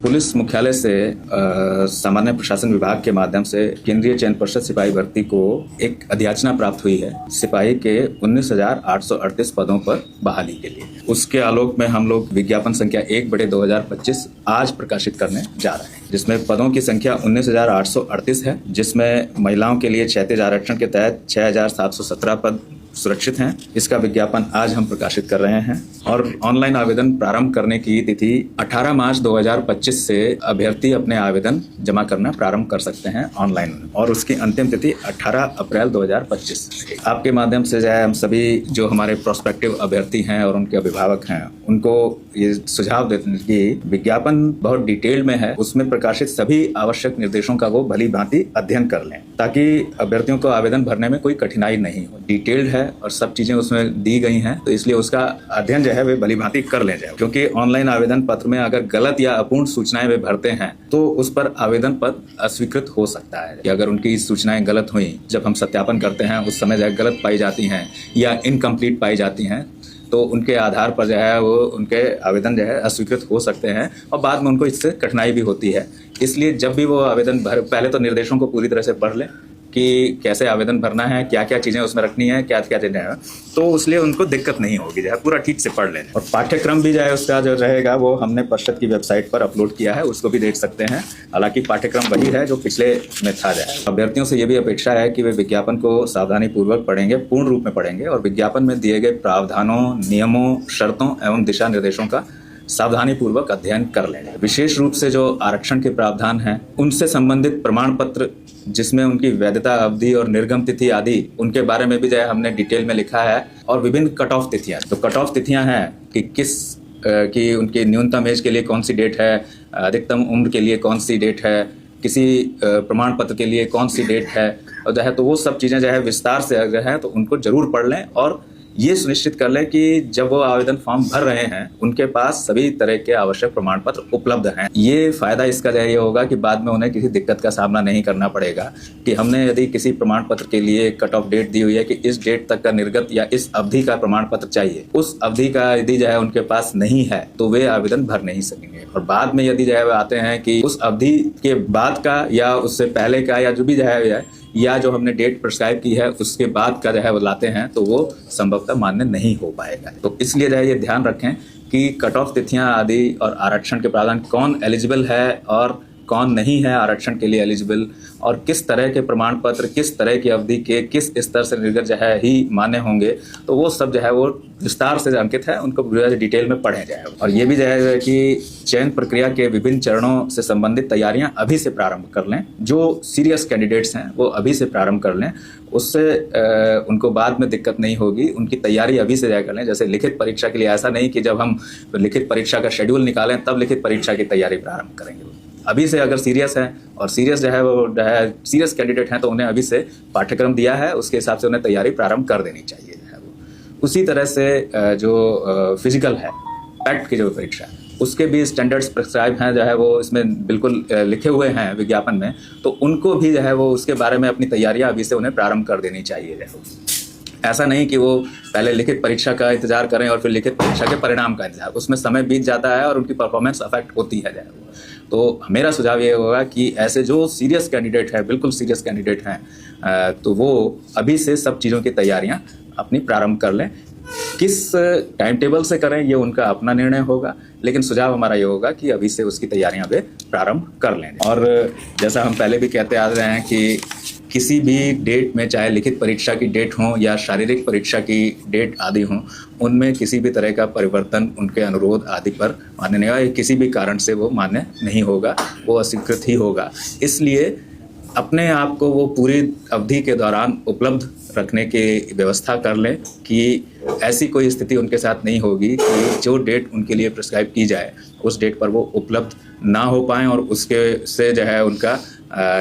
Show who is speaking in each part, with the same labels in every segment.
Speaker 1: Police मुख्यालय से सामान्य प्रशासन विभाग के माध्यम से केंद्रीय चयन पर्षद सिपाही भर्ती को एक अधियाचना प्राप्त हुई है सिपाही के 19,838 पदों पर बहाली के लिए। उसके आलोक में हम लोग विज्ञापन संख्या 1/2025 आज प्रकाशित करने जा रहे हैं, जिसमें पदों की संख्या 19,838 है, जिसमें महिलाओं के लिए क्षैतिज आरक्षण के तहत 6,717 पद सुरक्षित हैं। इसका विज्ञापन आज हम प्रकाशित कर रहे हैं और ऑनलाइन आवेदन प्रारंभ करने की तिथि 18 मार्च 2025 से अभ्यर्थी अपने आवेदन जमा करना प्रारंभ कर सकते हैं ऑनलाइन, और उसकी अंतिम तिथि 18 अप्रैल 2025। आपके माध्यम से हम सभी जो हमारे प्रोस्पेक्टिव अभ्यर्थी हैं और उनके अभिभावक हैं, उनको ये सुझाव देते हैं कि विज्ञापन बहुत डिटेल में है, उसमें प्रकाशित सभी आवश्यक निर्देशों का वो भली भांति अध्ययन कर लें, ताकि अभ्यर्थियों को आवेदन भरने में कोई कठिनाई नहीं हो। डिटेल्ड है और सब चीजें उसमें दी गई हैं, तो इसलिए उसका अध्ययन वे भली भांति कर ले जाए। क्योंकि ऑनलाइन आवेदन पत्र में अगर गलत या अपूर्ण सूचनाएं वे भरते हैं तो उस पर आवेदन पत्र अस्वीकृत हो सकता है। कि अगर उनकी सूचनाएं गलत हुई, जब हम सत्यापन करते हैं उस समय गलत पाई जाती हैं या इनकम्प्लीट पाई जाती हैं, तो उनके आधार पर वो उनके आवेदन अस्वीकृत हो सकते हैं और बाद में उनको इससे कठिनाई भी होती है। इसलिए जब भी वो आवेदन पहले तो निर्देशों को पूरी तरह से पढ़ लें कि कैसे आवेदन भरना है, क्या क्या चीजें उसमें रखनी है, क्या क्या चीजें हैं, तो उसलिए उनको दिक्कत नहीं होगी। पूरा ठीक से पढ़ लें। और पाठ्यक्रम भी उसका जो रहेगा वो हमने परिषद की वेबसाइट पर अपलोड किया है, उसको भी देख सकते हैं। हालांकि पाठ्यक्रम वही है जो पिछले में था। अभ्यर्थियों से ये भी अपेक्षा है कि वे विज्ञापन को सावधानी पूर्वक पढ़ेंगे, पूर्ण रूप में पढ़ेंगे और विज्ञापन में दिए गए प्रावधानों, नियमों, शर्तों एवं दिशा निर्देशों का सावधानी पूर्वक अध्ययन कर लें। विशेष रूप से जो आरक्षण के प्रावधान हैं, उनसे संबंधित प्रमाण पत्र जिसमें उनकी वैधता अवधि और निर्गम तिथि आदि, उनके बारे में भी हमने डिटेल में लिखा है। और विभिन्न कट ऑफ तिथियां, तो कट ऑफ तिथियां हैं कि कि उनकी न्यूनतम एज के लिए कौन सी डेट है, अधिकतम उम्र के लिए कौन सी डेट है, किसी प्रमाण पत्र के लिए कौन सी डेट है, और तो वो सब चीजें विस्तार से अगर है तो उनको जरूर पढ़ लें और ये सुनिश्चित कर लें कि जब वो आवेदन फॉर्म भर रहे हैं उनके पास सभी तरह के आवश्यक प्रमाण पत्र उपलब्ध हैं। ये फायदा इसका ये होगा कि बाद में उन्हें किसी दिक्कत का सामना नहीं करना पड़ेगा कि हमने यदि किसी प्रमाण पत्र के लिए कट ऑफ डेट दी हुई है कि इस डेट तक का निर्गत या इस अवधि का प्रमाण पत्र चाहिए, उस अवधि का यदि उनके पास नहीं है तो वे आवेदन भर नहीं सकेंगे। और बाद में यदि आते हैं कि उस अवधि के बाद का या उससे पहले का या जो भी या जो हमने डेट प्रिस्क्राइब की है उसके बाद का वो लाते हैं, तो वो संभवतः मान्य नहीं हो पाएगा। तो इसलिए ये ध्यान रखें कि कट ऑफ तिथियां आदि और आरक्षण के प्रावधान, कौन एलिजिबल है और कौन नहीं है आरक्षण के लिए एलिजिबल, और किस तरह के प्रमाण पत्र किस तरह की अवधि के किस स्तर से निर्गत ही मान्य होंगे, तो वो सब वो विस्तार से अंकित है, उनको डिटेल में पढ़े जाए। और ये भी कि चयन प्रक्रिया के विभिन्न चरणों से संबंधित तैयारियां अभी से प्रारंभ कर लें। जो सीरियस कैंडिडेट्स हैं वो अभी से प्रारंभ कर लें, उससे उनको बाद में दिक्कत नहीं होगी। उनकी तैयारी अभी से कर लें। जैसे लिखित परीक्षा के लिए ऐसा नहीं कि जब हम लिखित परीक्षा का शेड्यूल निकालें तब लिखित परीक्षा की तैयारी प्रारंभ करेंगे। अभी से अगर सीरियस है और सीरियस सीरियस कैंडिडेट हैं तो उन्हें अभी से पाठ्यक्रम दिया है, उसके हिसाब से उन्हें तैयारी प्रारंभ कर देनी चाहिए। उसी तरह से जो फिजिकल है, पैक्ट की जो परीक्षा है, उसके भी स्टैंडर्ड्स प्रिस्क्राइब हैं वो इसमें बिल्कुल लिखे हुए हैं विज्ञापन में, तो उनको भी वो उसके बारे में अपनी तैयारियां अभी से उन्हें प्रारंभ कर देनी चाहिए। ऐसा नहीं कि वो पहले लिखित परीक्षा का इंतजार करें और फिर लिखित परीक्षा के परिणाम का इंतजार, उसमें समय बीत जाता है और उनकी परफॉर्मेंस अफेक्ट होती है। तो मेरा सुझाव ये होगा कि ऐसे जो सीरियस कैंडिडेट है, बिल्कुल सीरियस कैंडिडेट हैं, तो वो अभी से सब चीज़ों की तैयारियां अपनी प्रारंभ कर लें। किस टाइम टेबल से करें ये उनका अपना निर्णय होगा, लेकिन सुझाव हमारा ये होगा कि अभी से उसकी तैयारियां वे प्रारंभ कर लें। और जैसा हम पहले भी कहते आ रहे हैं कि किसी भी डेट में, चाहे लिखित परीक्षा की डेट हो या शारीरिक परीक्षा की डेट आदि हो, उनमें किसी भी तरह का परिवर्तन उनके अनुरोध आदि पर मान्य नहीं होगा। किसी भी कारण से वो मान्य नहीं होगा, वो अस्वीकृत ही होगा। इसलिए अपने आप को वो पूरी अवधि के दौरान उपलब्ध रखने की व्यवस्था कर लें कि ऐसी कोई स्थिति उनके साथ नहीं होगी कि जो डेट उनके लिए प्रिस्क्राइब की जाए उस डेट पर वो उपलब्ध ना हो पाएँ और उसके से उनका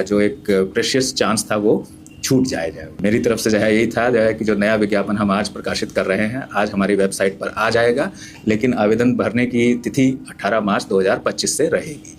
Speaker 1: जो एक प्रेशियस चांस था वो छूट जाए। मेरी तरफ से यही था कि जो नया विज्ञापन हम आज प्रकाशित कर रहे हैं, आज हमारी वेबसाइट पर आ जाएगा, लेकिन आवेदन भरने की तिथि 18 मार्च 2025 से रहेगी।